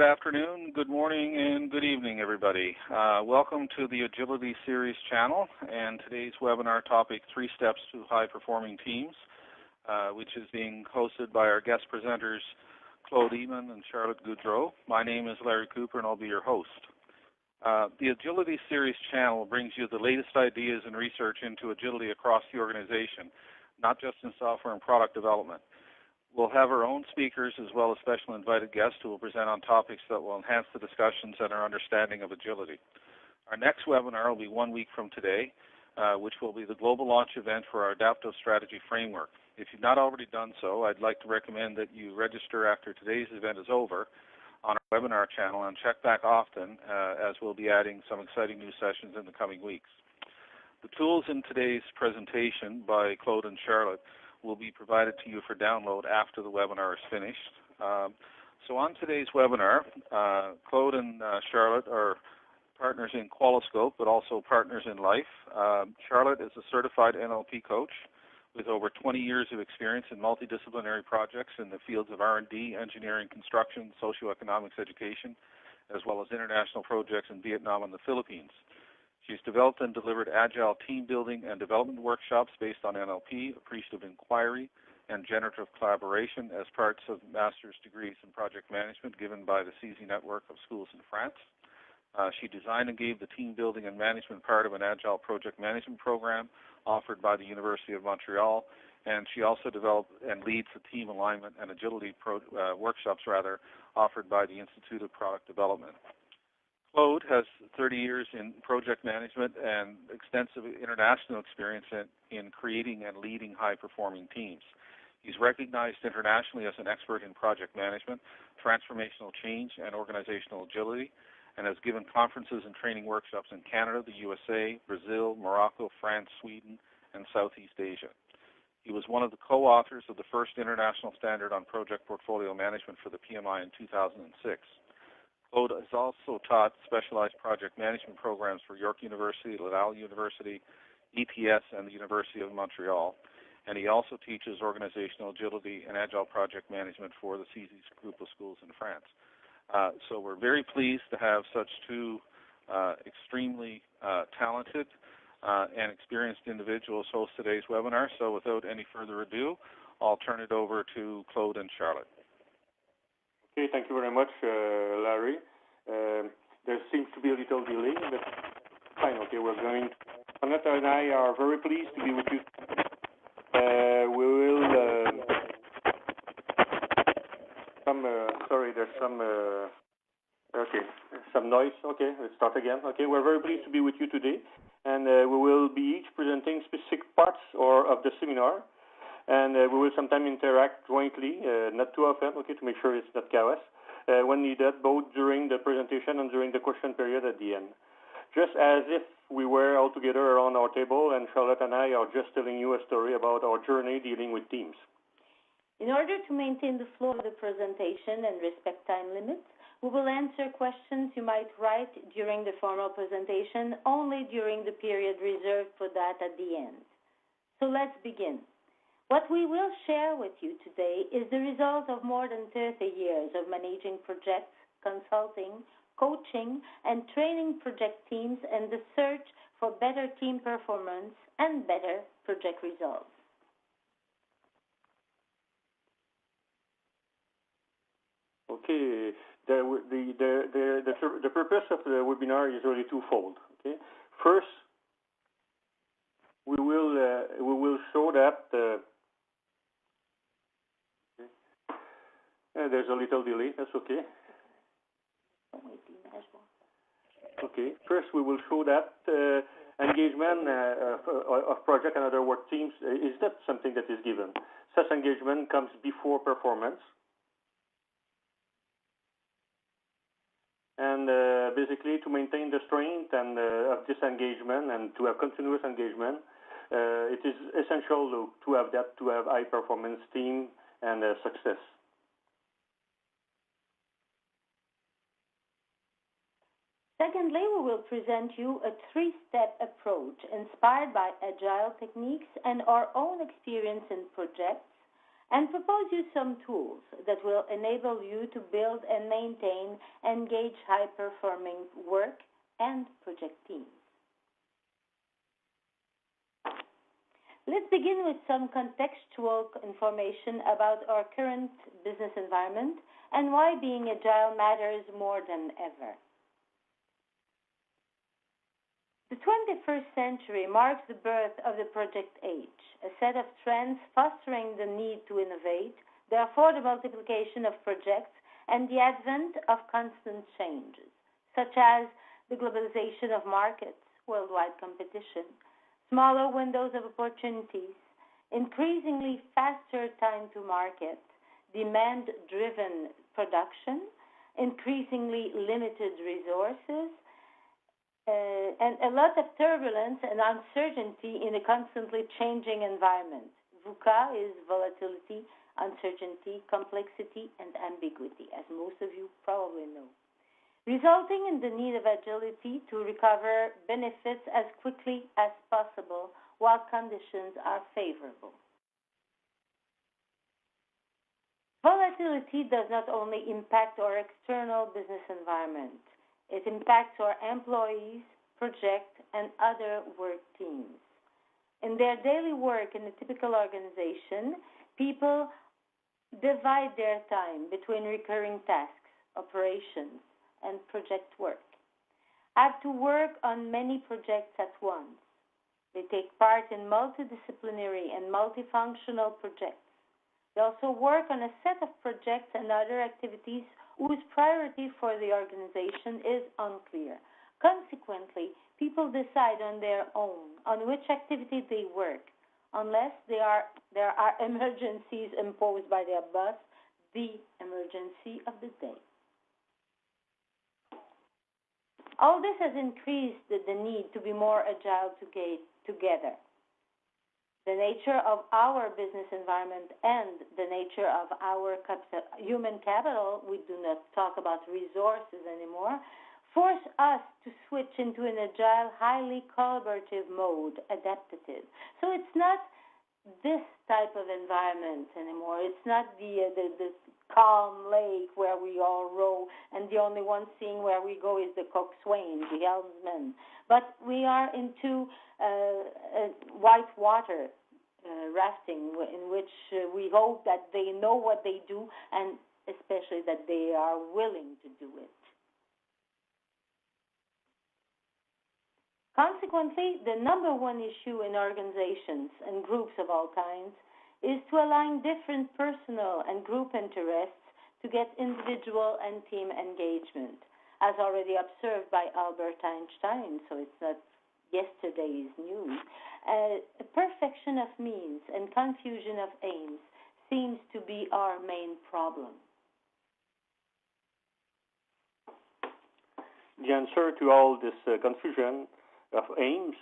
afternoon, good morning, and good evening, everybody. Welcome to the Agility Series channel, and today's webinar topic, 3 Steps to High-Performing Teams, which is being hosted by our guest presenters, Claude Emond and Charlotte Goudreau. My name is Larry Cooper, and I'll be your host. The Agility Series channel brings you the latest ideas and research into agility across the organization, not just in software and product development. We'll have our own speakers as well as special invited guests who will present on topics that will enhance the discussions and our understanding of agility. Our next webinar will be 1 week from today, which will be the global launch event for our Adaptive Strategy Framework. If you've not already done so, I'd like to recommend that you register after today's event is over on our webinar channel and check back often as we'll be adding some exciting new sessions in the coming weeks. The tools in today's presentation by Claude and Charlotte will be provided to you for download after the webinar is finished. So on today's webinar, Claude and Charlotte are partners in Qualiscope, but also partners in life. Charlotte is a certified NLP coach with over 20 years of experience in multidisciplinary projects in the fields of R&D, engineering, construction, socioeconomics, education, as well as international projects in Vietnam and the Philippines. She's developed and delivered agile team building and development workshops based on NLP, appreciative inquiry, and generative collaboration as parts of master's degrees in project management given by the CZ Network of Schools in France. She designed and gave the team building and management part of an agile project management program offered by the University of Montreal, and she also developed and leads the team alignment and agility workshops offered by the Institute of Product Development. Claude has 30 years in project management and extensive international experience in creating and leading high-performing teams. He's recognized internationally as an expert in project management, transformational change, and organizational agility, and has given conferences and training workshops in Canada, the USA, Brazil, Morocco, France, Sweden, and Southeast Asia. He was one of the co-authors of the first international standard on project portfolio management for the PMI in 2006. Claude has also taught specialized project management programs for York University, Laval University, ETS, and the University of Montreal. And he also teaches organizational agility and agile project management for the CZ Group of Schools in France. So we're very pleased to have such two extremely talented and experienced individuals host today's webinar. So without any further ado, I'll turn it over to Claude and Charlotte. Okay, thank you very much, Larry. There seems to be a little delay, but fine. Okay, we're going. Annette and I are very pleased to be with you. We will. Sorry, there's some. Okay, some noise. Okay, let's start again. Okay, we're very pleased to be with you today, and we will be each presenting specific parts of the seminar. And we will sometimes interact jointly, not too often, okay, to make sure it's not chaos, when needed, both during the presentation and during the question period at the end. Just as if we were all together around our table and Charlotte and I are just telling you a story about our journey dealing with teams. In order to maintain the flow of the presentation and respect time limits, we will answer questions you might write during the formal presentation only during the period reserved for that at the end. So let's begin. What we will share with you today is the result of more than 30 years of managing projects, consulting, coaching, and training project teams and the search for better team performance and better project results. Okay, the purpose of the webinar is really twofold. Okay, first, we will show that. There's a little delay, that's okay. Okay, first we will show that engagement of project and other work teams is not something that is given. Such engagement comes before performance. And basically to maintain the strength and of this engagement and to have continuous engagement, it is essential to have that, to have high performance team and success. Secondly, we will present you a 3-step approach inspired by agile techniques and our own experience in projects and propose you some tools that will enable you to build and maintain engaged high-performing work and project teams. Let's begin with some contextual information about our current business environment and why being agile matters more than ever. The 21st century marks the birth of the project age, a set of trends fostering the need to innovate, therefore the multiplication of projects and the advent of constant changes, such as the globalization of markets, worldwide competition, smaller windows of opportunities, increasingly faster time to market, demand-driven production, increasingly limited resources, and a lot of turbulence and uncertainty in a constantly changing environment. VUCA is volatility, uncertainty, complexity, and ambiguity, as most of you probably know, resulting in the need of agility to recover benefits as quickly as possible while conditions are favorable. Volatility does not only impact our external business environment. It impacts our employees, project, and other work teams. In their daily work in a typical organization, people divide their time between recurring tasks, operations, and project work, have to work on many projects at once. They take part in multidisciplinary and multifunctional projects. They also work on a set of projects and other activities whose priority for the organization is unclear. Consequently, people decide on their own on which activity they work, unless there are emergencies imposed by their boss, the emergency of the day. All this has increased the need to be more agile together. The nature of our business environment and the nature of our human capital, we do not talk about resources anymore, force us to switch into an agile, highly collaborative mode, adaptive. So it's not this type of environment anymore. It's not the calm lake where we all row and the only one seeing where we go is the coxswain, the helmsman. But we are into white water rafting, in which we hope that they know what they do and especially that they are willing to do it. Consequently, the number one issue in organizations and groups of all kinds is to align different personal and group interests to get individual and team engagement, as already observed by Albert Einstein, so it's not yesterday's news. A perfection of means and confusion of aims seems to be our main problem. The answer to all this confusion of aims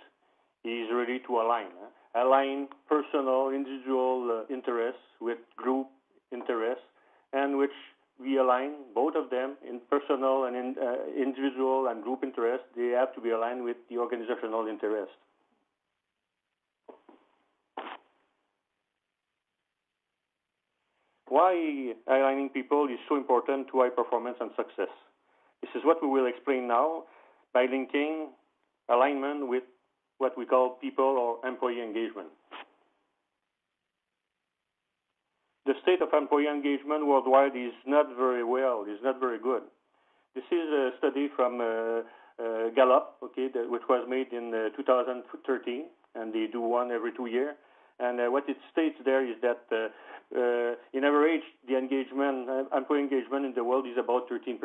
is really to align. Align personal, individual interests with group interests, and which we align both of them in personal and in individual and group interests. They have to be aligned with the organizational interest. Why aligning people is so important to high performance and success. This is what we will explain now by linking alignment with what we call people or employee engagement. The state of employee engagement worldwide is not very well, is not very good. This is a study from Gallup, which was made in 2013, and they do one every 2 years. And what it states there is that, in average, the employee engagement in the world is about 13%.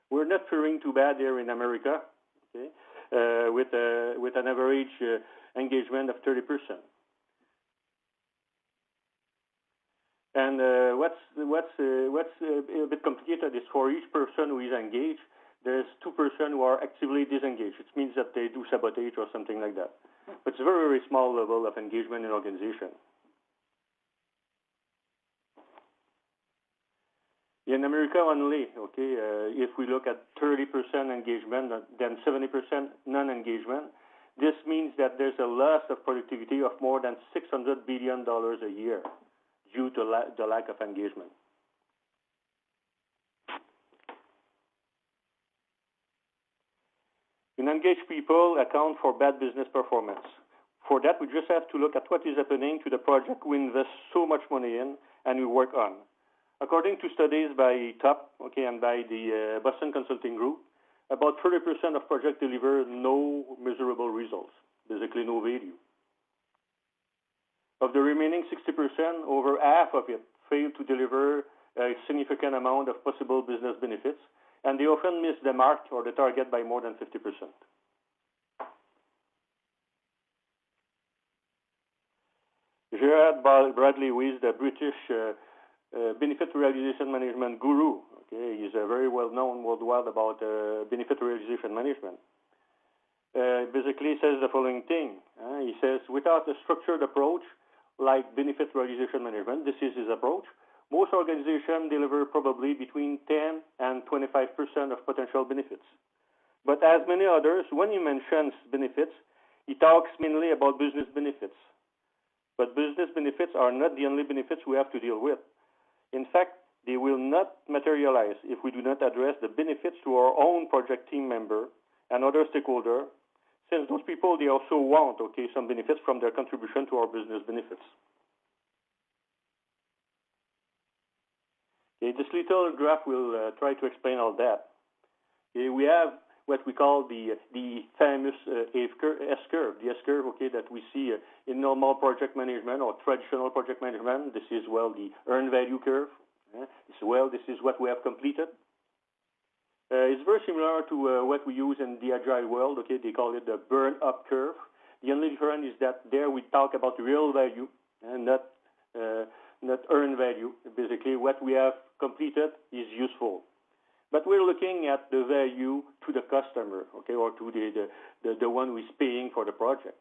We're not faring too bad here in America, with an average engagement of 30%. And what's a bit complicated is for each person who is engaged, there's 2% who are actively disengaged. It means that they do sabotage or something like that. But it's a very, very small level of engagement in organization. In America only, if we look at 30% engagement, then 70% non-engagement, this means that there's a loss of productivity of more than $600 billion a year. due to the lack of engagement. Engaged people account for bad business performance. For that, we just have to look at what is happening to the project we invest so much money in and we work on. According to studies by TOP, and by the Boston Consulting Group, about 30% of projects deliver no measurable results, basically no value. Of the remaining 60%, over half of it fail to deliver a significant amount of possible business benefits, and they often miss the mark or the target by more than 50%. Gerard Bradley, who is the British benefit realization management guru, he's very well known worldwide about benefit realization management. Basically says the following thing. He says, without a structured approach like benefit realization management, this is his approach, most organizations deliver probably between 10 and 25% of potential benefits. But as many others, when he mentions benefits, he talks mainly about business benefits. But business benefits are not the only benefits we have to deal with. In fact, they will not materialize if we do not address the benefits to our own project team member and other stakeholders, since those people, they also want, some benefits from their contribution to our business benefits. This little graph will try to explain all that. We have what we call the famous S-curve, the S-curve, that we see in normal project management or traditional project management. This is, the earned value curve. This is what we have completed. It's very similar to what we use in the agile world. They call it the burn-up curve. The only difference is that there we talk about real value and not earned value. Basically, what we have completed is useful. But we're looking at the value to the customer, or to the one who is paying for the project.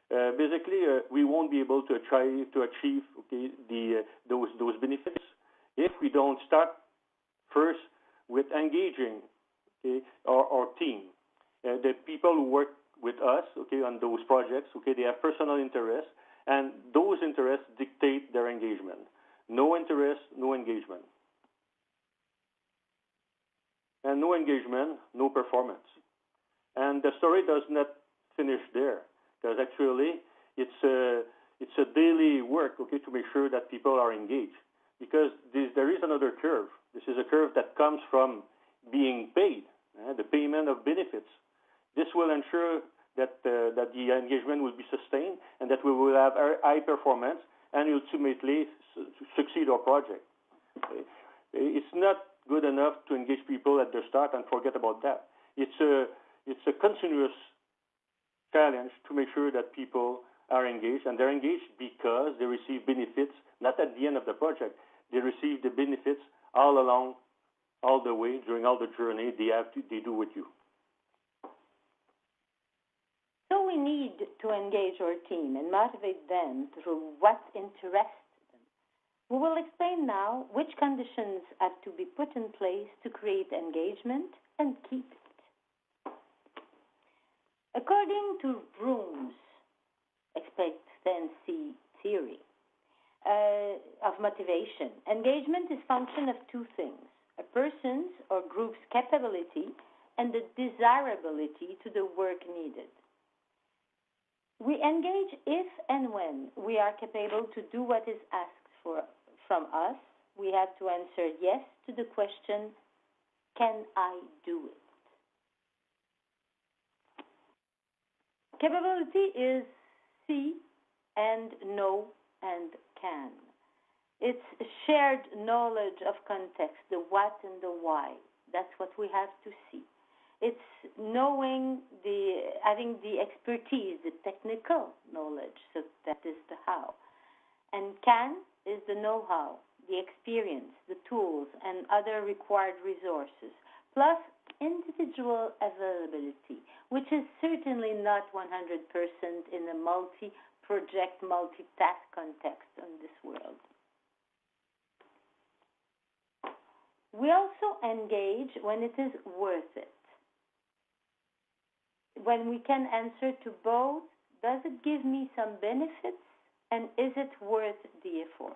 Basically, we won't be able to try to achieve those benefits if we don't start first with engaging our team. The people who work with us, on those projects, they have personal interests, and those interests dictate their engagement. No interest, no engagement. And no engagement, no performance. And the story does not finish there, because actually it's a daily work, to make sure that people are engaged. Because there is another curve. This is a curve that comes from being paid, the payment of benefits. This will ensure that the engagement will be sustained and that we will have high performance and ultimately succeed our project. It's not good enough to engage people at the start and forget about that. It's a continuous challenge to make sure that people are engaged, and they're engaged because they receive benefits, not at the end of the project. They receive the benefits all along, all the way, during all the journey they do with you. So we need to engage our team and motivate them through what interests them. We will explain now which conditions have to be put in place to create engagement and keep it. According to Bloom's expectancy theory of motivation, engagement is function of two things: a person's or group's capability and the desirability to the work needed. We engage if and when we are capable to do what is asked from us. We have to answer yes to the question, can I do it? Capability is see and know and can. It's shared knowledge of context, the what and the why. That's what we have to see. It's knowing having the expertise, the technical knowledge, so that is the how. And can is the know-how, the experience, the tools, and other required resources, plus individual availability, which is certainly not 100% in a multi-project, multitask context in this world. We also engage when it is worth it. When we can answer to both, does it give me some benefits, and is it worth the effort?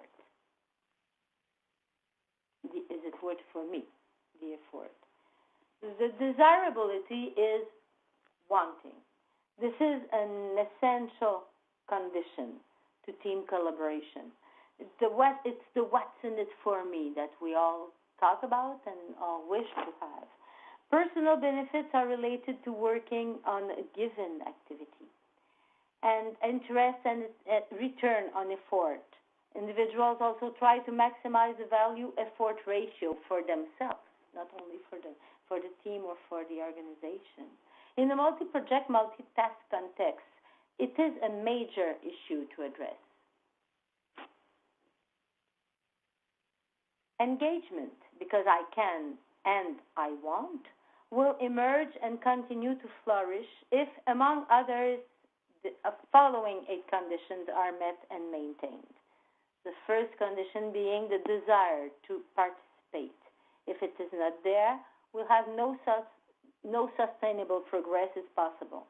effort for me, the effort. The desirability is wanting. This is an essential condition to team collaboration. It's the what's in it for me that we all talk about and all wish to have. Personal benefits are related to working on a given activity, and interest and return on effort. Individuals also try to maximize the value-effort ratio for themselves, not only for the team or for the organization. In the multi-project, multitask context, it is a major issue to address. Engagement, because I can and I want, will emerge and continue to flourish if, among others, the following 8 conditions are met and maintained. The first condition being the desire to participate. If it is not there, we'll have no sustainable progress is possible.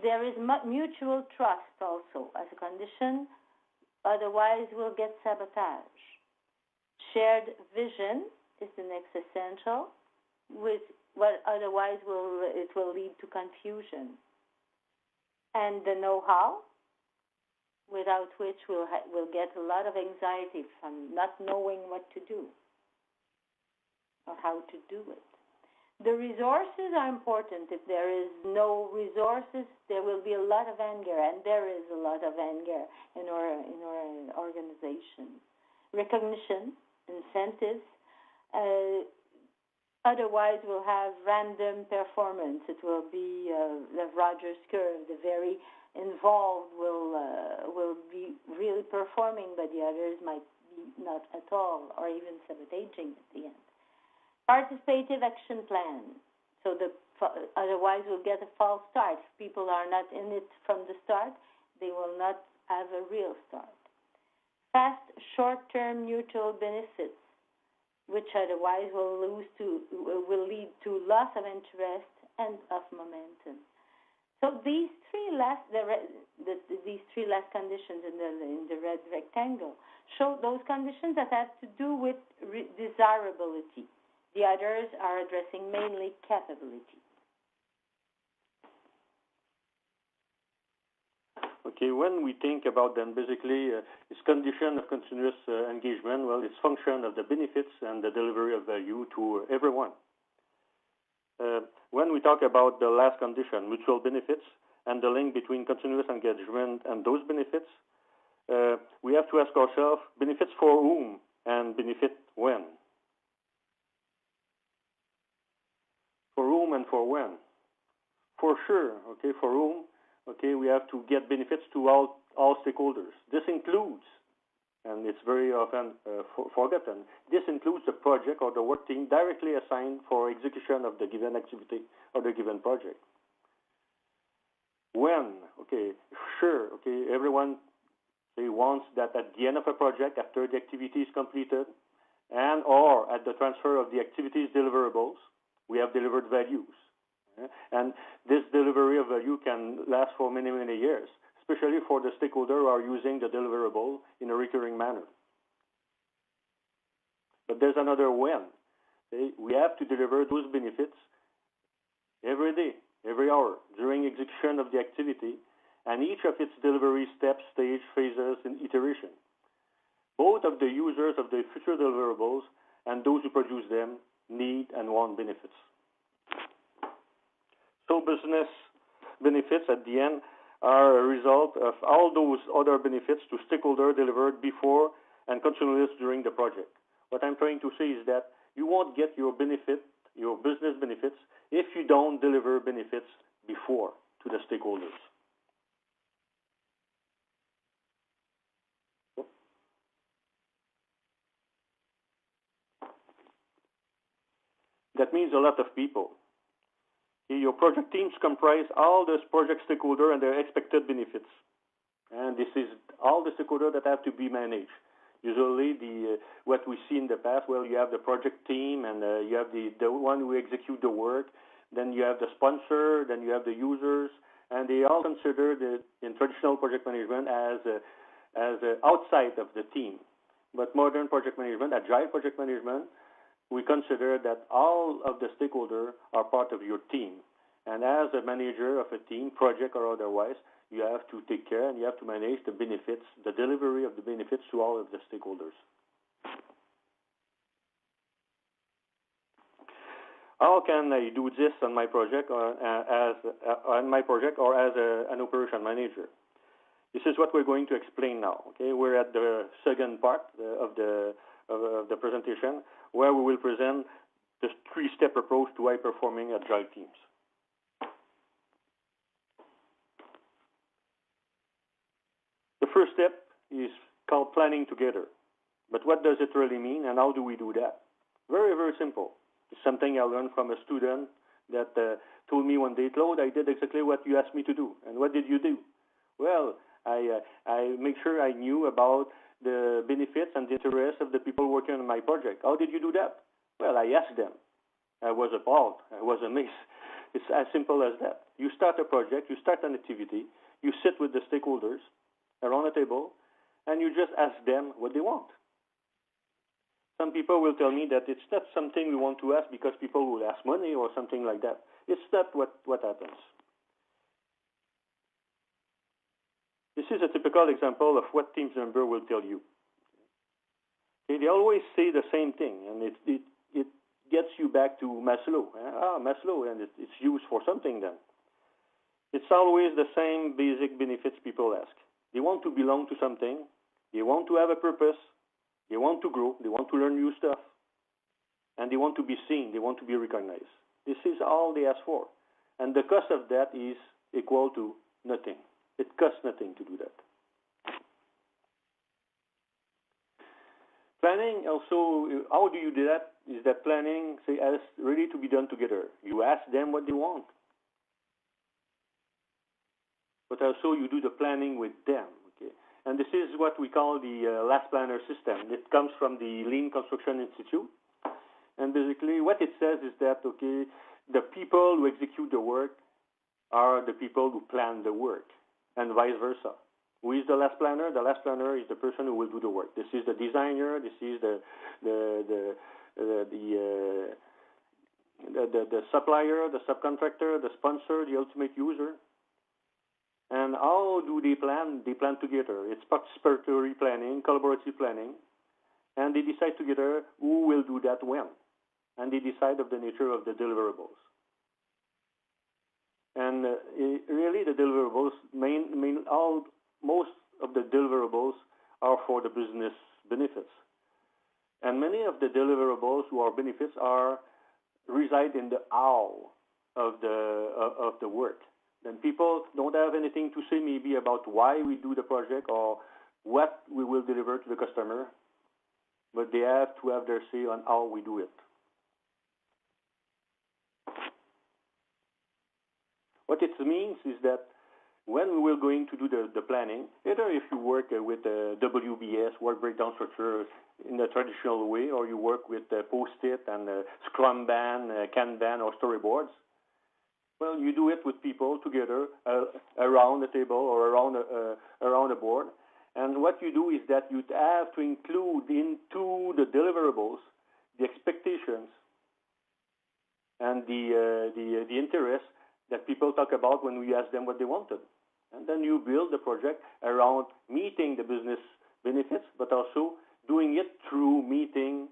There is mutual trust also as a condition, otherwise we'll get sabotage. Shared vision is the next essential, with what otherwise it will lead to confusion. And the know-how, without which we'll get a lot of anxiety from not knowing what to do or how to do it. The resources are important. If there is no resources, there will be a lot of anger, and there is a lot of anger in our organization. Recognition, incentives. Otherwise, we'll have random performance. It will be the Rogers curve. The very involved will be really performing, but the others might be not at all, or even sabotaging at the end. Participative action plan. So otherwise, we'll get a false start. If people are not in it from the start, they will not have a real start. Fast, short-term neutral benefits, which otherwise will lead to loss of interest and of momentum. So these three last conditions in the red rectangle show those conditions that have to do with desirability. The others are addressing mainly capability. Okay, when we think about them, basically, it's condition of continuous engagement. Well, it's function of the benefits and the delivery of value to everyone. When we talk about the last condition, mutual benefits, and the link between continuous engagement and those benefits, we have to ask ourselves, benefits for whom and benefit when? For whom and for when? For sure, okay, for whom? Okay, we have to get benefits to all stakeholders. This includes, and it's very often forgotten, this includes the project or the work team directly assigned for execution of the given activity or the given project. When? Okay, sure, okay, everyone wants that at the end of a project, after the activity is completed, and or at the transfer of the activity's deliverables, we have delivered values. And this delivery of value can last for many, many years, especially for the stakeholder who are using the deliverable in a recurring manner. But there's another when. We have to deliver those benefits every day, every hour, during execution of the activity, and each of its delivery steps, stage, phases, and iteration. Both of the users of the future deliverables and those who produce them need and want benefits. So business benefits at the end are a result of all those other benefits to stakeholder delivered before and continuous during the project. What I'm trying to say is that you won't get your benefit, your business benefits, if you don't deliver benefits before to the stakeholders. That means a lot of people. Your project teams comprise all the project stakeholders and their expected benefits. And this is all the stakeholders that have to be managed. Usually, what we see in the past, well, you have the project team, and you have the one who execute the work, then you have the sponsor, then you have the users, and they all consider in traditional project management as outside of the team. But modern project management, agile project management, we consider that all of the stakeholders are part of your team. And as a manager of a team, project or otherwise, you have to take care and you have to manage the benefits, the delivery of the benefits to all of the stakeholders. How can I do this on my project or as an operation manager? This is what we're going to explain now. Okay, we're at the second part of the presentation, where we will present the three-step approach to high-performing agile teams. The first step is called planning together. But what does it really mean, and how do we do that? Very, very simple. It's something I learned from a student that told me one day, Claude, I did exactly what you asked me to do. And what did you do? Well, I make sure I knew about the benefits and the interests of the people working on my project. How did you do that? Well, I asked them. I was appalled. I was amazed. It's as simple as that. You start a project, you start an activity, you sit with the stakeholders around a table, and you just ask them what they want. Some people will tell me that it's not something we want to ask because people will ask money or something like that. It's not what happens. This is a typical example of what team member will tell you. Okay, they always say the same thing, and it gets you back to Maslow. Maslow, and it's used for something then. It's always the same basic benefits people ask. They want to belong to something. They want to have a purpose. They want to grow. They want to learn new stuff. And they want to be seen. They want to be recognized. This is all they ask for. And the cost of that is equal to nothing. It costs nothing to do that. Planning also, how do you do that? Is that planning, say, as ready to be done together. You ask them what they want. But also you do the planning with them. Okay? And this is what we call the last planner system. It comes from the Lean Construction Institute. And basically what it says is that, okay, the people who execute the work are the people who plan the work, and vice versa. Who is the last planner? The last planner is the person who will do the work. This is the designer. This is the supplier, the subcontractor, the sponsor, the ultimate user. And how do they plan? They plan together. It's participatory planning, collaborative planning, and they decide together who will do that when, and they decide of the nature of the deliverables. And really, the deliverables, most of the deliverables are for the business benefits, and many of the deliverables who are benefits reside in the how of the work. Then people don't have anything to say maybe about why we do the project or what we will deliver to the customer, but they have to have their say on how we do it. What it means is that when we will going to do the planning, either if you work with WBS, work breakdown structure, in the traditional way, or you work with Post-it and Scrum Ban, Kanban, or storyboards, well, you do it with people together around the table or around a board. And what you do is that you have to include into the deliverables the expectations and the interests that people talk about when we ask them what they wanted. And then you build the project around meeting the business benefits, but also doing it through meeting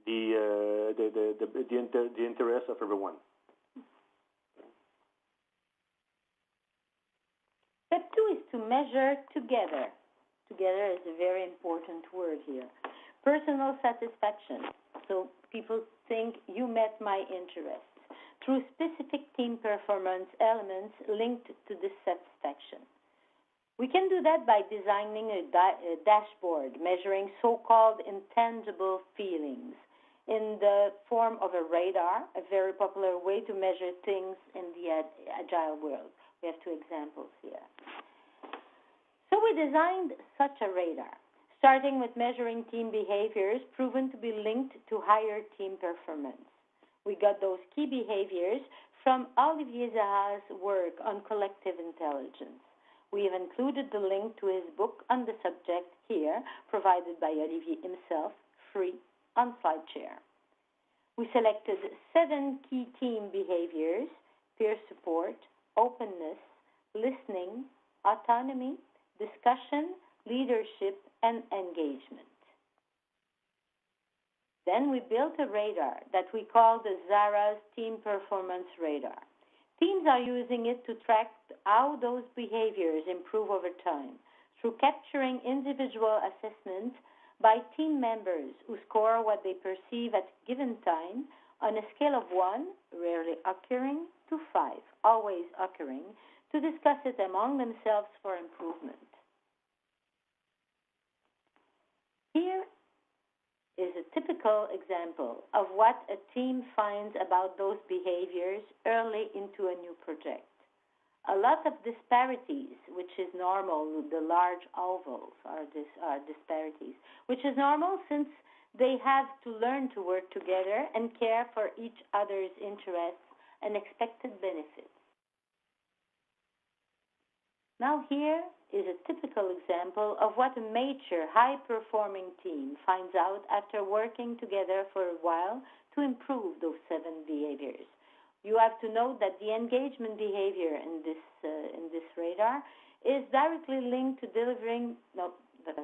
the interests of everyone. Step 2 is to measure together. Together is a very important word here. Personal satisfaction. So people think you met my interests through specific team performance elements linked to this satisfaction. We can do that by designing a dashboard measuring so-called intangible feelings in the form of a radar, a very popular way to measure things in the agile world. We have two examples here. So we designed such a radar, starting with measuring team behaviors proven to be linked to higher team performance. We got those key behaviors from Olivier Zaha's work on collective intelligence. We have included the link to his book on the subject here, provided by Olivier himself, free on SlideShare. We selected 7 key team behaviors: peer support, openness, listening, autonomy, discussion, leadership, and engagement. Then we built a radar that we call the Zara's Team Performance Radar. Teams are using it to track how those behaviors improve over time through capturing individual assessments by team members who score what they perceive at a given time on a scale of 1, rarely occurring, to 5, always occurring, to discuss it among themselves for improvement. Here is a typical example of what a team finds about those behaviors early into a new project. A lot of disparities, which is normal. The large ovals are disparities, which is normal since they have to learn to work together and care for each other's interests and expected benefits. Now here is a typical example of what a mature, high-performing team finds out after working together for a while to improve those 7 behaviors. You have to note that the engagement behavior in this radar is directly linked to delivering. No, that's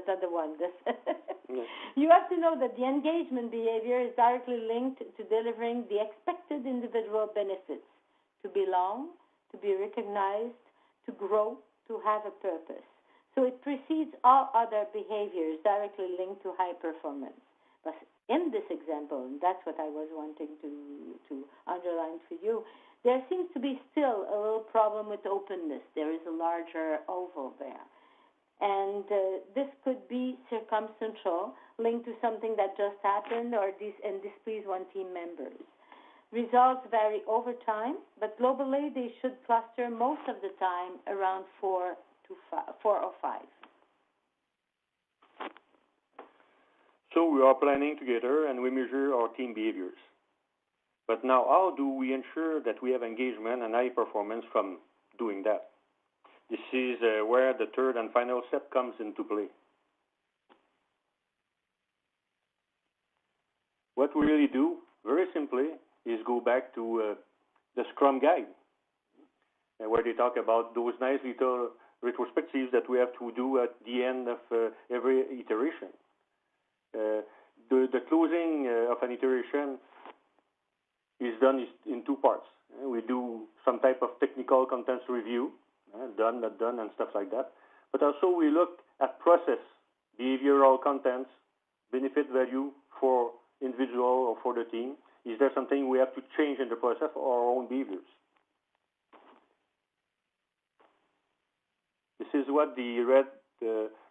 not the one. You have to know that the engagement behavior is directly linked to delivering the expected individual benefits: to belong, to be recognized, to grow, to have a purpose. So it precedes all other behaviors directly linked to high performance. But in this example, and that's what I was wanting to underline for you, there seems to be still a little problem with openness. There is a larger oval there. And this could be circumstantial, linked to something that just happened or displease one team members. Results vary over time, but globally they should cluster most of the time around 4 or 5. So we are planning together and we measure our team behaviors. But now, how do we ensure that we have engagement and high performance from doing that? This is where the third and final step comes into play. What we really do, very simply, is go back to the Scrum Guide, where they talk about those nice little retrospectives that we have to do at the end of every iteration. The closing of an iteration is done in 2 parts. We do some type of technical contents review, done, not done, and stuff like that. But also we look at process, behavioral contents, benefit value for individual or for the team. Is there something we have to change in the process or our own behaviors? This is what the red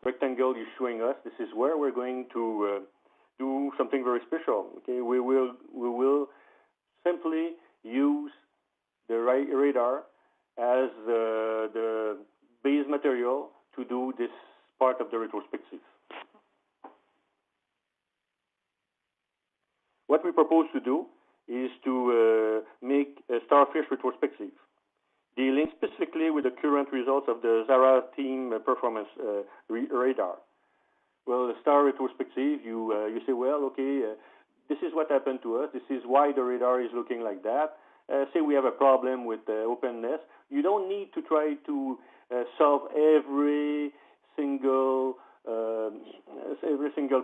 rectangle is showing us. This is where we're going to do something very special. Okay, we will simply use the radar as the base material to do this part of the retrospective. What we propose to do is to make a starfish retrospective, dealing specifically with the current results of the Zara team performance radar. Well, the star retrospective, you say, well, okay, this is what happened to us. This is why the radar is looking like that. Say we have a problem with openness. You don't need to try to solve every single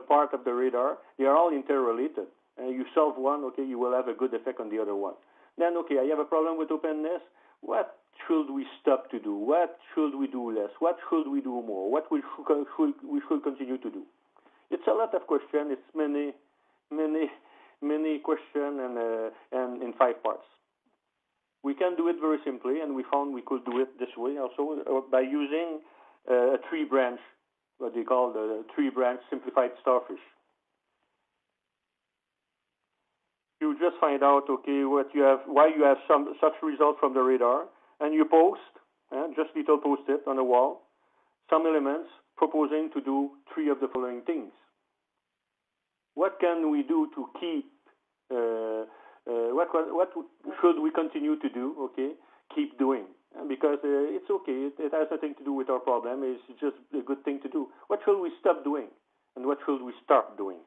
part of the radar. They are all interrelated. You solve one, okay, you will have a good effect on the other one. Then, okay, I have a problem with openness. What should we stop to do? What should we do less? What should we do more? What we should continue to do? It's a lot of questions. It's many questions and in 5 parts. We can do it very simply, and we found we could do it this way also by using a 3-branch, what they call the 3-branch simplified starfish. You just find out, okay, why you have such results from the radar, and you post, just little post-it on the wall, some elements proposing to do 3 of the following things. What can we do to keep? What should we continue to do? Okay, keep doing. because it's okay. It has nothing to do with our problem. It's just a good thing to do. What should we stop doing, and what should we start doing?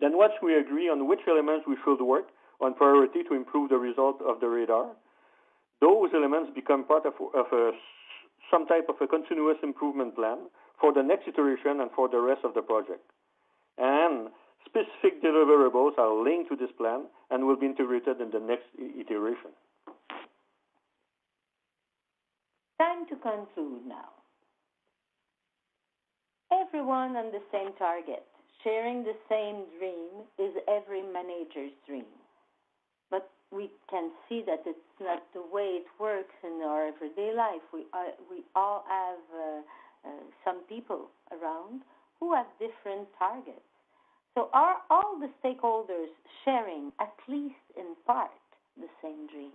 Then once we agree on which elements we should work on priority to improve the result of the radar, those elements become part of some type of a continuous improvement plan for the next iteration and for the rest of the project. And specific deliverables are linked to this plan and will be integrated in the next iteration. Time to conclude now. Everyone on the same target, sharing the same dream is every manager's dream. But we can see that it's not the way it works in our everyday life. We all have some people around who have different targets. So are all the stakeholders sharing, at least in part, the same dream?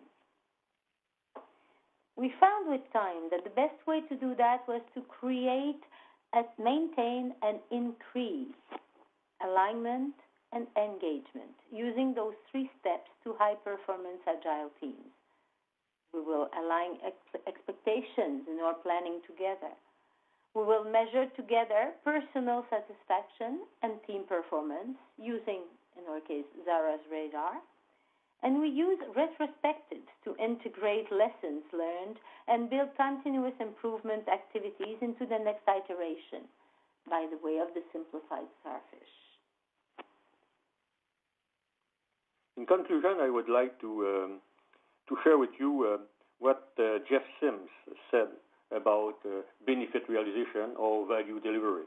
We found with time that the best way to do that was to create, maintain, and increase alignment and engagement, using those 3 steps to high-performance agile teams. We will align expectations in our planning together. We will measure together personal satisfaction and team performance using, in our case, Zara's radar. And we use retrospectives to integrate lessons learned and build continuous improvement activities into the next iteration by the way of the simplified starfish. In conclusion, I would like to share with you what Jeff Sims said about benefit realization or value delivery.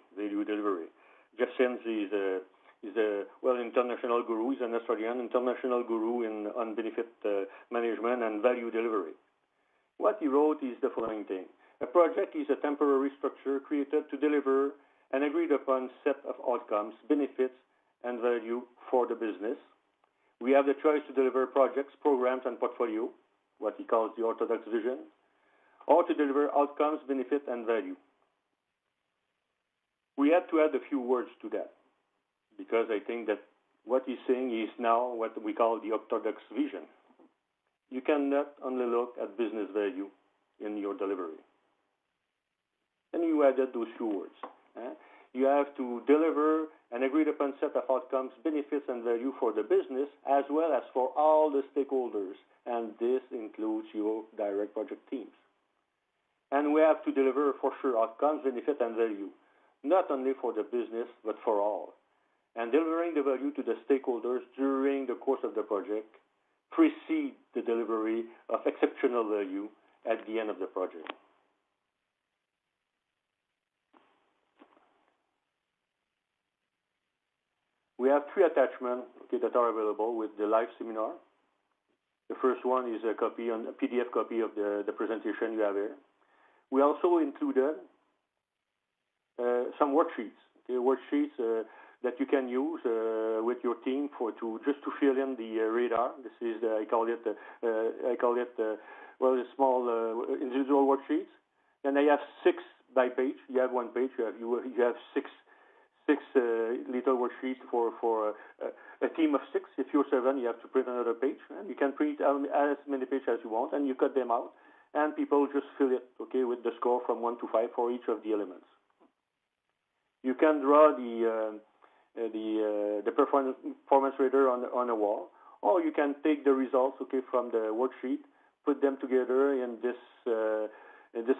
Jeff Sims is a international guru. He's an Australian international guru on benefit management and value delivery. What he wrote is the following thing: a project is a temporary structure created to deliver an agreed upon set of outcomes, benefits, and value for the business. We have the choice to deliver projects, programs, and portfolio, what he calls the orthodox vision, or to deliver outcomes, benefit, and value. We had to add a few words to that, because I think that what he's saying is now what we call the orthodox vision. You cannot only look at business value in your delivery. And you added those few words. You have to deliver an agreed upon set of outcomes, benefits, and value for the business, as well as for all the stakeholders, and this includes your direct project teams. And we have to deliver for sure outcomes, benefit, and value, not only for the business, but for all. And delivering the value to the stakeholders during the course of the project precedes the delivery of exceptional value at the end of the project. We have 3 attachments that are available with the live seminar. The first one is a PDF copy of the presentation you have here. We also included some worksheets, worksheets that you can use with your team just to fill in the radar. This is I call it a small individual worksheets. And I have 6 by page. You have 1 page. You have six little worksheets for a team of 6. If you're 7, you have to print another page. And you can print as many pages as you want, and you cut them out, and people just fill it, with the score from 1 to 5 for each of the elements. You can draw the performance radar on a wall, or you can take the results, from the worksheet, put them together in this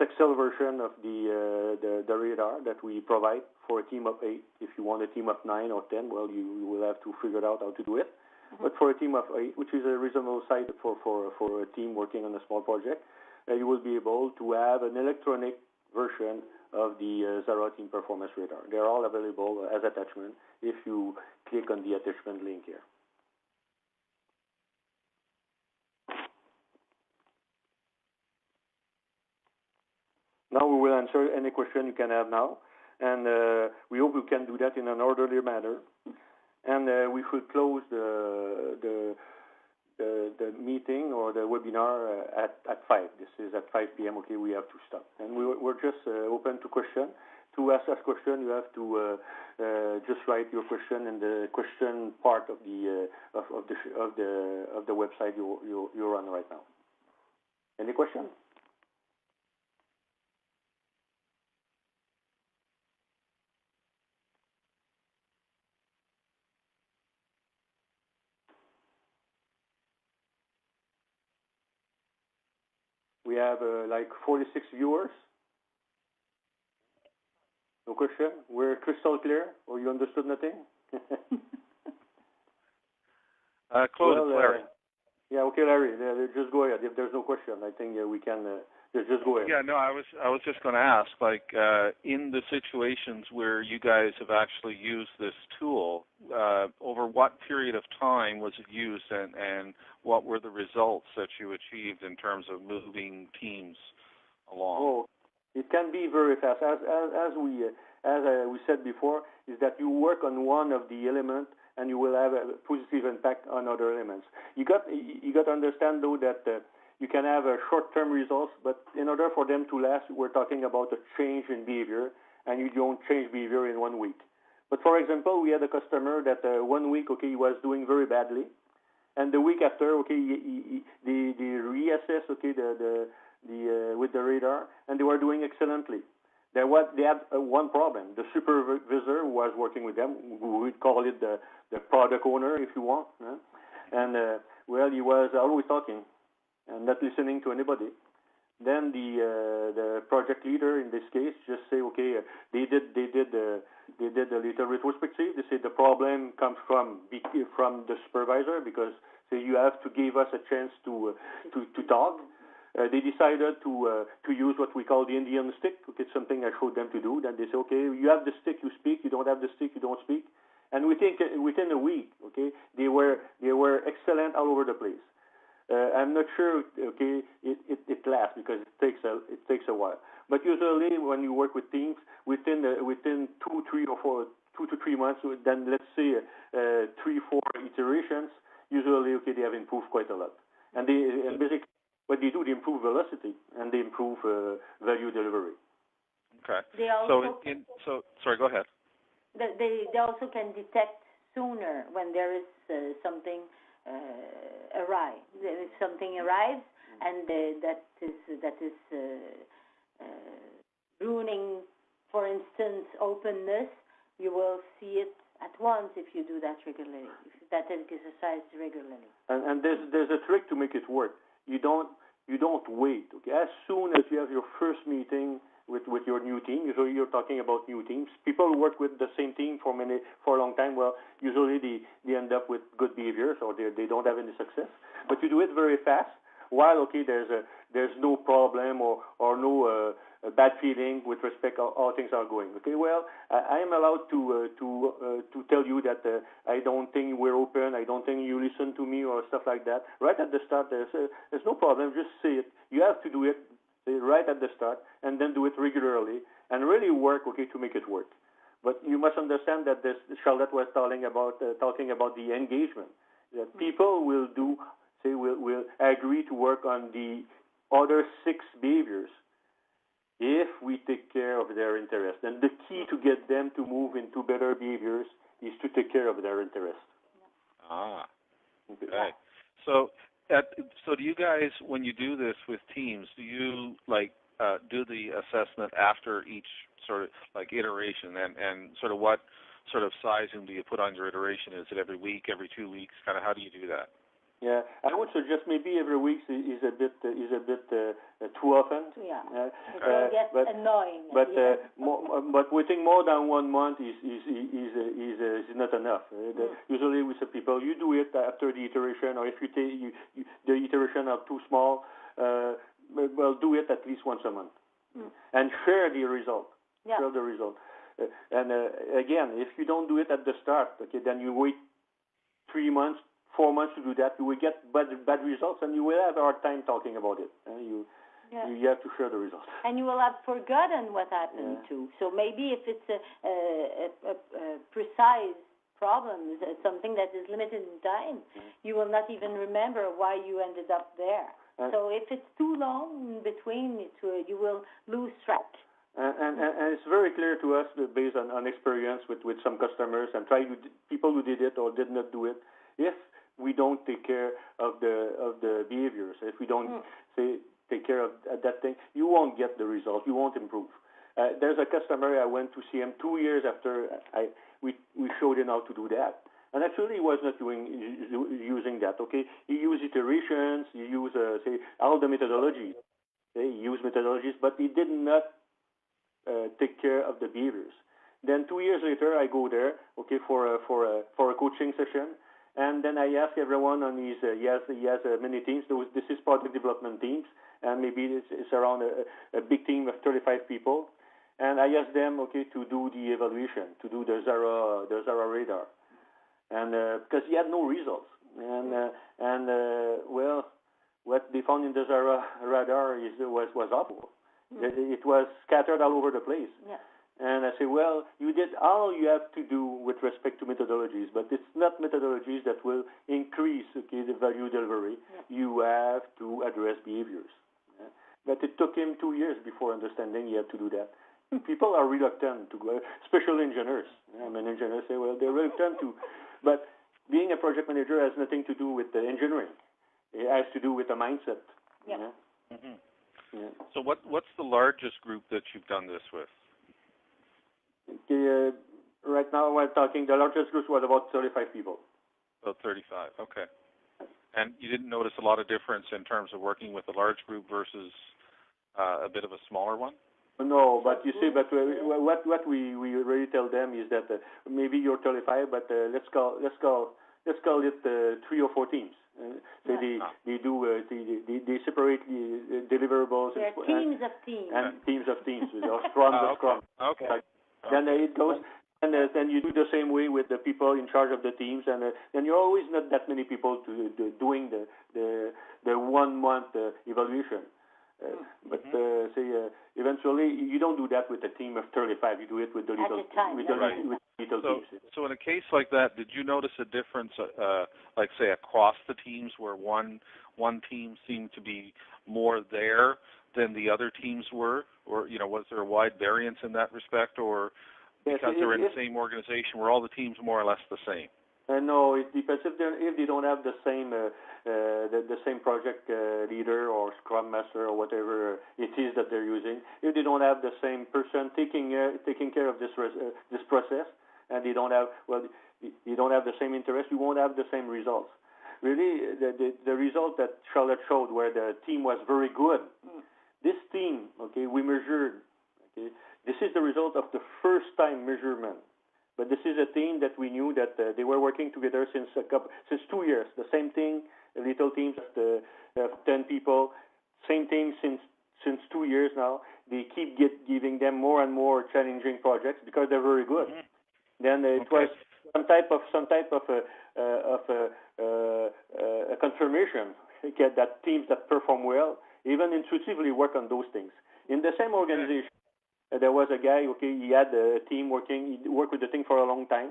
Excel version of the radar that we provide for a team of 8. If you want a team of 9 or 10, well, you will have to figure out how to do it. Mm-hmm. But for a team of 8, which is a reasonable size for a team working on a small project, you will be able to have an electronic version of the Zara Team Performance Radar. They're all available as attachment if you click on the attachment link here. Now we will answer any question you can have now, and we hope we can do that in an orderly manner. And we should close the meeting or the webinar at 5. This is at 5 p.m. We have to stop, and we're just open to question. To ask us question, you have to just write your question in the question part of the website you're on right now. Any question? We have like 46 viewers. No question? We're crystal clear, or you understood nothing? Claude, it's Larry. Yeah, okay, Larry. Just go ahead. If there's no question, I think we can just go ahead. Yeah, no, I was just going to ask, like, in the situations where you guys have actually used this tool, over what period of time was it used, and what were the results that you achieved in terms of moving teams along? Oh, it can be very fast. As we said before, is that you work on one of the elements and you will have a positive impact on other elements. You got to understand though that you can have short-term results, but in order for them to last, we're talking about a change in behavior, and you don't change behavior in 1 week. But for example, we had a customer that 1 week, okay, he was doing very badly, and the week after, okay, they reassess, okay, with the radar, and they were doing excellently. They had one problem. The supervisor who was working with them, we would call it the product owner, if you want, and well, he was always talking and not listening to anybody. Then the project leader in this case just say, okay, they did a little retrospective. They say the problem comes from the supervisor, because say you have to give us a chance to talk. They decided to use what we call the Indian stick. Okay, it's something I showed them to do. Then they say, okay, you have the stick, you speak. You don't have the stick, you don't speak. And we think within a week, okay, they were excellent all over the place. I'm not sure, okay, it lasts, because it takes a while. But usually when you work with teams, within 2 to 3 months, then let's say 3-4 iterations, usually okay, they have improved quite a lot. And basically what they do, they improve velocity and they improve value delivery. Okay. They also sorry, go ahead. They also can detect sooner when there is something arrives. If something arrives and that is ruining, for instance, openness, you will see it at once if you do that regularly, if that exercise regularly. And there's a trick to make it work. You don't wait. Okay, as soon as you have your first meeting with your new team, usually you're talking about new teams. People who work with the same team for a long time, well, usually they end up with good behaviors, or they don't have any success. But you do it very fast, while okay, there's no problem or no bad feeling with respect to how things are going. Okay, well, I am allowed to tell you that I don't think we're open, I don't think you listen to me, or stuff like that. Right at the start, there's no problem. Just say it. You have to do it right at the start, and then do it regularly, and really work, okay, to make it work. But you must understand that Charlotte was talking about the engagement. That people will agree to work on the other 6 behaviors if we take care of their interest. And the key to get them to move into better behaviors is to take care of their interest. Okay. So do you guys, when you do this with teams, do you do the assessment after each sort of like iteration, and sort of what sort of sizing do you put on your iteration? Is it every week, every 2 weeks? Kind of how do you do that? Yeah, I would suggest maybe every week is a bit too often. Yeah, it will get annoying. But waiting more than 1 month is not enough. Usually we say people, you do it after the iteration, or if you take the iteration are too small, well, do it at least once a month, and share the result. Yeah. Share the result. And again, if you don't do it at the start, okay, then you wait 3 months. 4 months to do that, you will get bad results, and you will have a hard time talking about it. You have to share the results. And you will have forgotten what happened too. So maybe if it's a precise problem, something that is limited in time, you will not even remember why you ended up there. So if it's too long in between, you will lose track. And it's very clear to us, based on experience with some customers and people who did it or did not do it, if we don't take care of the behaviors, if we don't take care of that thing, you won't get the result. You won't improve. There's a customer, I went to see him 2 years after we showed him how to do that. And actually, he was not using that, okay? He used iterations, he used, say, all the methodologies. Okay? He used methodologies, but he did not take care of the behaviors. Then 2 years later, I go there, okay, for a coaching session, and then I ask everyone on his, he has many teams. This is product development teams, and maybe it's around a big team of 35 people. And I asked them, okay, to do the evaluation, to do the Zara radar, and because he had no results, and well, what they found in the Zara radar was awful. It was scattered all over the place. Yeah. And I say, well, you did all you have to do with respect to methodologies, but it's not methodologies that will increase, okay, the value delivery. Yeah. You have to address behaviors. Yeah? But it took him 2 years before understanding he had to do that. People are reluctant to go, especially engineers. I'm an engineer, say, well, they're reluctant to. But being a project manager has nothing to do with the engineering. It has to do with the mindset. Yeah. Yeah? Mm-hmm. Yeah. So what's the largest group that you've done this with? Okay, right now we're talking, the largest group was about 35 people. About 35, okay. And you didn't notice a lot of difference in terms of working with a large group versus a bit of a smaller one? No, but you see, but what we really tell them is that maybe you're 35, but let's call it 3 or 4 teams. So they separate the deliverables. There are teams of teams. And teams of teams. Scrum. Okay. Then it goes, and then you do the same way with the people in charge of the teams, and then you're always not that many people doing the 1 month evaluation. But eventually you don't do that with a team of 35. You do it with the little teams. So in a case like that, did you notice a difference, like say across the teams, where one team seemed to be more there than the other teams were, or was there a wide variance in that respect, or because they're in the same organization, were all the teams more or less the same? No, it depends. If they don't have the same project leader or scrum master or whatever it is that they're using, if they don't have the same person taking care of this process, and they don't have the same interest, you won't have the same results. Really, the result that Charlotte showed, where the team was very good. This team, okay, we measured. Okay, this is the result of the first time measurement. But this is a team that we knew that they were working together since 2 years. The same thing, little teams of 10 people, same team since 2 years now. They keep giving them more and more challenging projects because they're very good. Mm-hmm. Then it was some type of a confirmation that teams that perform well even intuitively work on those things. In the same organization, there was a guy, okay, he had a team working, he worked with the thing for a long time.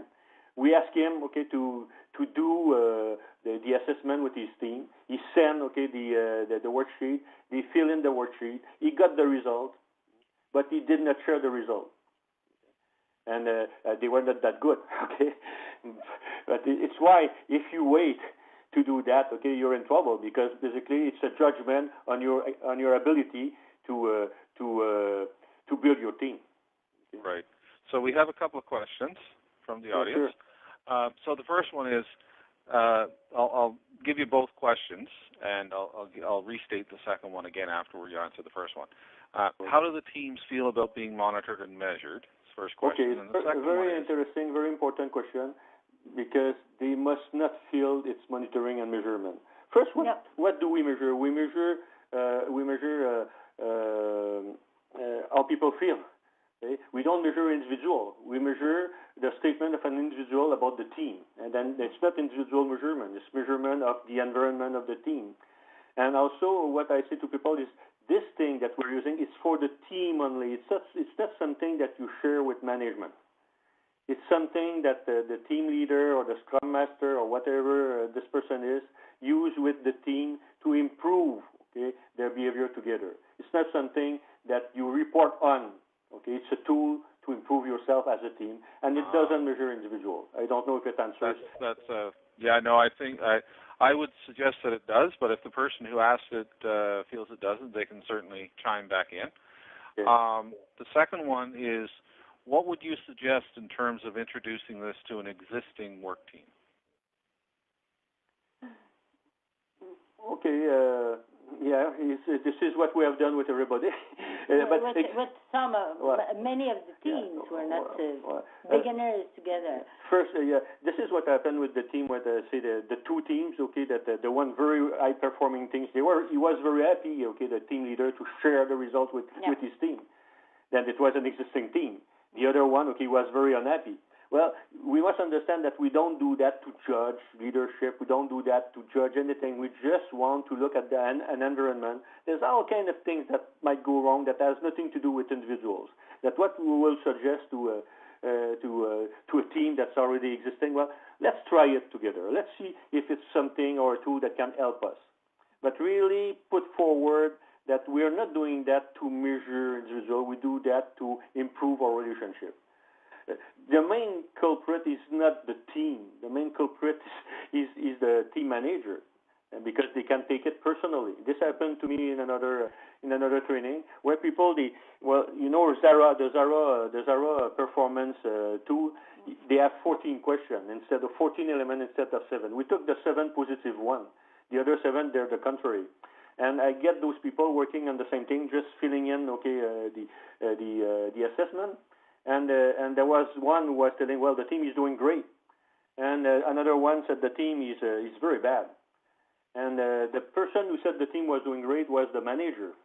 We asked him, okay, to do the assessment with his team. He sent, okay, the worksheet. They fill in the worksheet. He got the result, but he did not share the result. And they were not that good, okay? But it's why if you wait to do that, okay, you're in trouble, because basically it's a judgment on your ability to build your team. Okay? Right. So we have a couple of questions from the audience. Sure. So the first one is, I'll give you both questions, and I'll restate the second one again after you answer the first one. How do the teams feel about being monitored and measured? First question. Okay, and the second very one interesting, very important question, because they must not feel it's monitoring and measurement. First, what do we measure? We measure how people feel. Okay? We don't measure individual. We measure the statement of an individual about the team, and then it's not individual measurement. It's measurement of the environment of the team. And also, what I say to people is, this thing that we're using is for the team only. It's not something that you share with management. It's something that the team leader or the scrum master or whatever this person is use with the team to improve, okay, their behavior together. It's not something that you report on. Okay, it's a tool to improve yourself as a team, and it doesn't measure individual. I don't know if it answers. Yeah, no, I think I would suggest that it does, but if the person who asked it feels it doesn't, they can certainly chime back in. Okay. The second one is, what would you suggest in terms of introducing this to an existing work team? Okay, this is what we have done with everybody. Many of the teams were not beginners together. First, this is what happened with the team, with the two teams. Okay, that the one very high performing teams, he was very happy. Okay, the team leader to share the results with his team. Then it was an existing team. The other one, okay, was very unhappy. Well, we must understand that we don't do that to judge leadership. We don't do that to judge anything. We just want to look at an environment. There's all kind of things that might go wrong that has nothing to do with individuals. That's what we will suggest to a team that's already existing. Well, let's try it together. Let's see if it's something or two that can help us. But really put forward that we are not doing that to measure individual. We do that to improve our relationship. The main culprit is not the team. The main culprit is the team manager, because they can take it personally. This happened to me in another training where people the Zara performance tool. They have 14 questions instead of 14 elements instead of 7. We took the 7 positive one. The other 7 they're the contrary. And I get those people working on the same thing, just filling in the assessment. And there was one who was telling, well, the team is doing great, and another one said the team is very bad. And the person who said the team was doing great was the manager.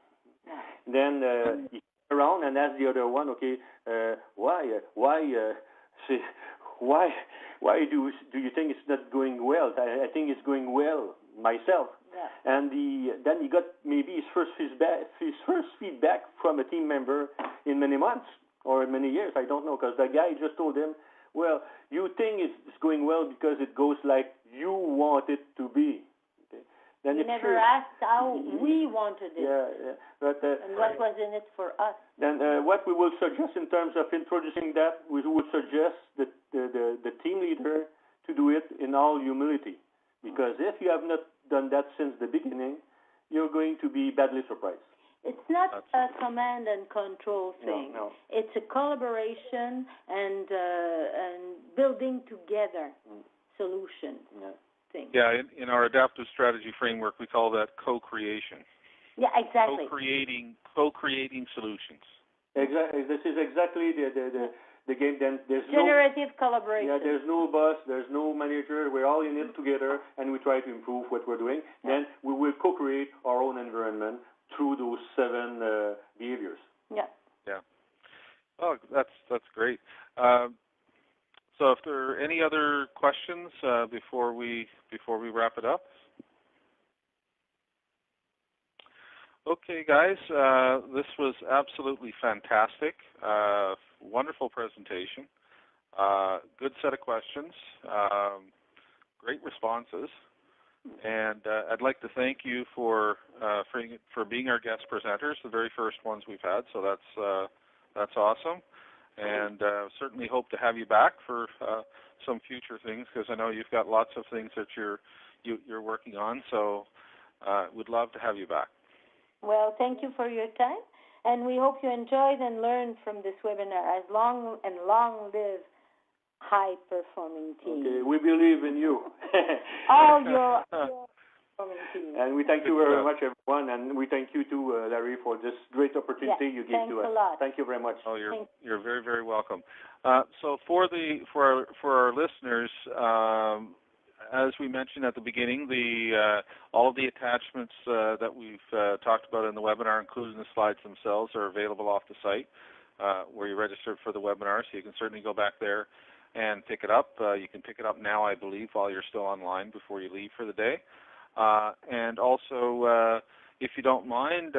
Then he came around and asked the other one, okay, why do you think it's not going well? I think it's going well myself. Yeah. And then he got maybe his first feedback from a team member in many months or in many years. I don't know, because the guy just told him, well, you think it's going well because it goes like you want it to be. Okay? Then he never asked how we wanted it. Yeah. But, and what was in it for us. Then what we will suggest in terms of introducing that, we would suggest that the team leader to do it in all humility. Because if you have not done that since the beginning, you're going to be badly surprised. It's not a command and control thing. No. It's a collaboration and building together solutions thing. Yeah, in our adaptive strategy framework, we call that co-creation. Yeah, exactly. Co-creating solutions. Exactly. This is exactly the game. Then there's generative collaboration. Yeah, there's no boss, there's no manager. We're all in it together, and we try to improve what we're doing. Yeah. Then we will co-create our own environment through those 7 behaviors. Yeah. Oh, that's great. So, if there are any other questions before we wrap it up. Okay, guys, this was absolutely fantastic. Wonderful presentation. Good set of questions. Great responses. And I'd like to thank you for being our guest presenters, the very first ones we've had. So that's awesome, and certainly hope to have you back for some future things, because I know you've got lots of things that you're working on. So we'd love to have you back. Well, thank you for your time, and we hope you enjoyed and learned from this webinar. As long live high-performing teams. Okay, we believe in you. All your performing teams. And we thank you very much, everyone, and we thank you too, Larry, for this great opportunity you gave to us. Thanks a lot. Thank you very much. Oh, you're very, very welcome. So for our listeners, as we mentioned at the beginning, all of the attachments that we've talked about in the webinar, including the slides themselves, are available off the site where you registered for the webinar. So you can certainly go back there and pick it up. You can pick it up now, I believe, while you're still online before you leave for the day. And also, if you don't mind,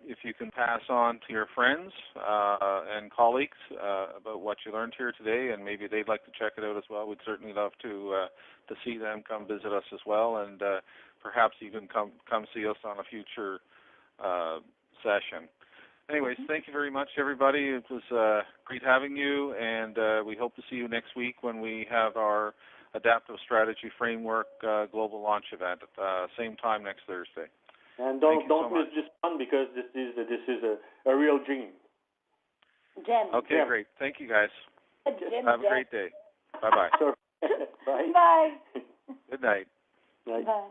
if you can pass on to your friends and colleagues about what you learned here today, and maybe they'd like to check it out as well. We'd certainly love to see them come visit us as well, and perhaps even come see us on a future session. Anyways, thank you very much, everybody. It was great having you, and we hope to see you next week when we have our Adaptive Strategy Framework Global Launch event at the same time next Thursday. And don't miss this one, because this is a real gem. Okay, Gem. great. Thank you, guys. Gem. Have a great day. Bye-bye. Bye. Bye. Good night. Night. Bye.